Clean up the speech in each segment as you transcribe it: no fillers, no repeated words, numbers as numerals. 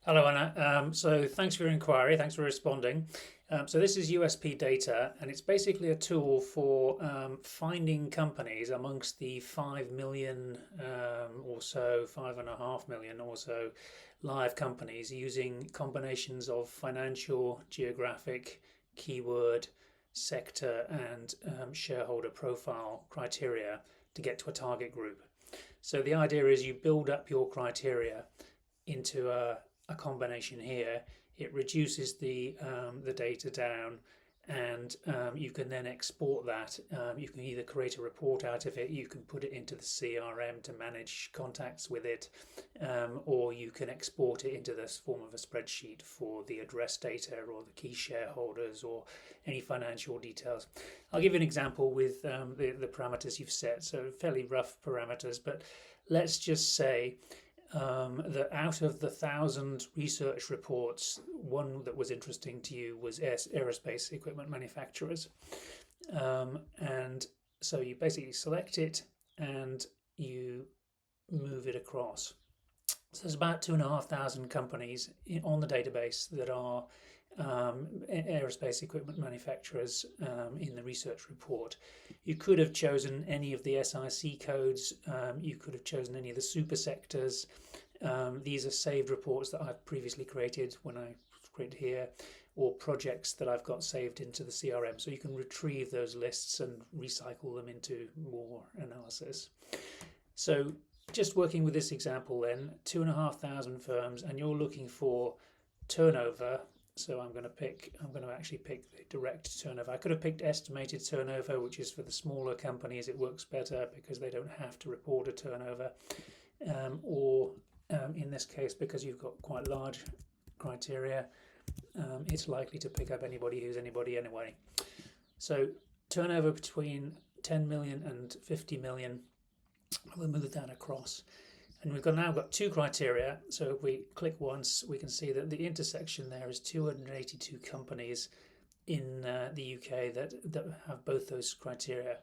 Hello, Anna. So thanks for your inquiry. Thanks for responding. So this is USP Data, and it's basically a tool for finding companies amongst the 5 million or so, 5.5 million or so live companies using combinations of financial, geographic, keyword, sector, and shareholder profile criteria to get to a target group. So the idea is you build up your criteria into a combination here. It reduces the data down, and you can then export that. You can either create a report out of it, you can put it into the CRM to manage contacts with it, or you can export it into this form of a spreadsheet for the address data or the key shareholders or any financial details. I'll give you an example with the parameters you've set. So fairly rough parameters, but let's just say that out of the 1,000 research reports, one that was interesting to you was aerospace equipment manufacturers. And so you basically select it and you move it across. So there's about 2,500 companies on the database that are aerospace equipment manufacturers in the research report. You could have chosen any of the SIC codes, you could have chosen any of the super sectors. These are saved reports that I've previously created when I created here, or projects that I've got saved into the CRM. So you can retrieve those lists and recycle them into more analysis. So just working with this example then, 2,500 firms, and you're looking for turnover. So I'm going to actually pick the direct turnover. I could have picked estimated turnover, which is for the smaller companies. It works better because they don't have to report a turnover. Or in this case, because you've got quite large criteria, it's likely to pick up anybody who's anybody anyway. So turnover between 10 million and 50 million, we'll move that across. And we've now got two criteria. So if we click once, we can see that the intersection there is 282 companies in the UK that have both those criteria.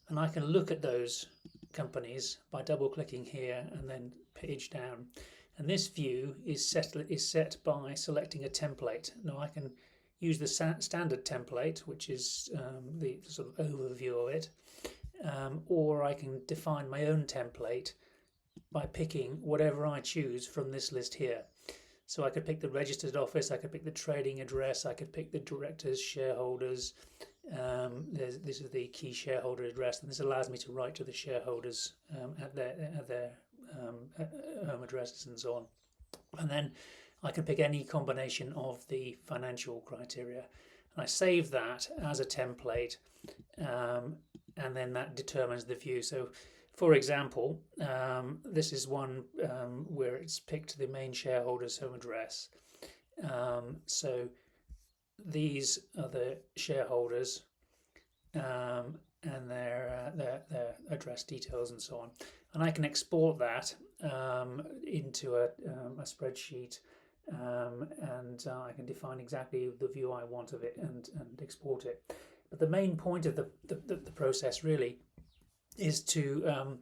And I can look at those companies by double clicking here and then page down. And this view is set by selecting a template. Now I can use the standard template, which is the sort of overview of it, or I can define my own template by picking whatever I choose from this list here. So I could pick the registered office, I could pick the trading address, I could pick the directors, shareholders. This is the key shareholder address, and this allows me to write to the shareholders at their home addresses and so on. And then I can pick any combination of the financial criteria. And I save that as a template, and then that determines the view. So for example, this is one where it's picked the main shareholder's home address. So these are the shareholders and their address details and so on. And I can export that into a spreadsheet, and I can define exactly the view I want of it and export it. But the main point of the process really is to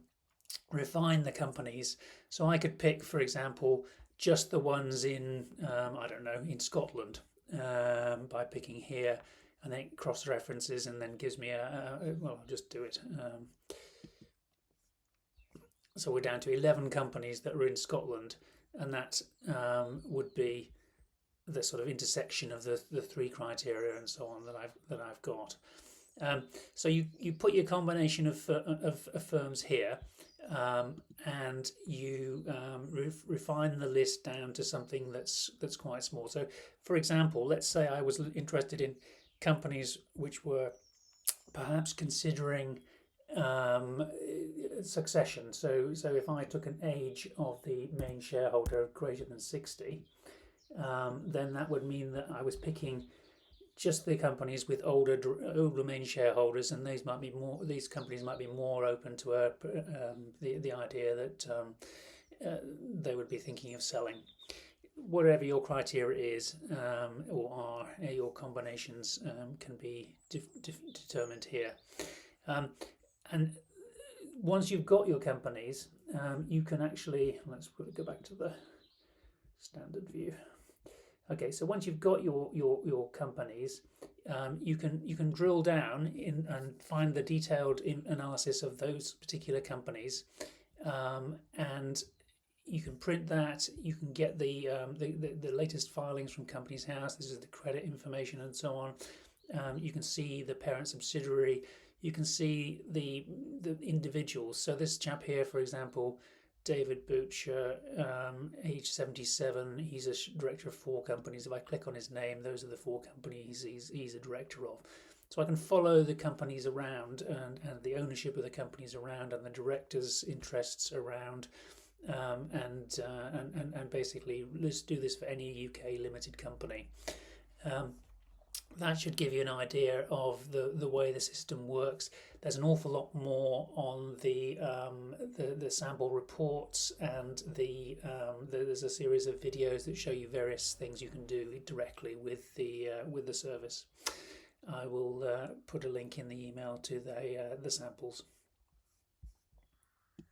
refine the companies. So I could pick, for example, just the ones in, I don't know, in Scotland by picking here, and then it cross references and then gives me well, I'll just do it. So we're down to 11 companies that are in Scotland, and that would be the sort of intersection of the three criteria and so on that I've got. So you put your combination of firms here, and you refine the list down to something that's quite small. So, for example, let's say I was interested in companies which were perhaps considering succession. So if I took an age of the main shareholder greater than 60, then that would mean that I was picking just the companies with older main shareholders, and these companies might be more open to the idea that they would be thinking of selling. Whatever your criteria is, or are, your combinations can be determined here. And once you've got your companies, you can actually, let's go back to the Standard view. Okay, so once you've got your companies, you can drill down in and find the detailed analysis of those particular companies, and you can print that. You can get the latest filings from Companies House. This is the credit information and so on. You can see the parent subsidiary. You can see the individuals. So this chap here, for example, David Butcher, age 77. He's a director of 4 companies. If I click on his name, those are the 4 companies he's a director of. So I can follow the companies around and the ownership of the companies around and the directors' interests around. And basically, let's do this for any UK limited company. That should give you an idea of the way the system works. There's an awful lot more on the sample reports, and there's a series of videos that show you various things you can do directly with the service. I will put a link in the email to the samples.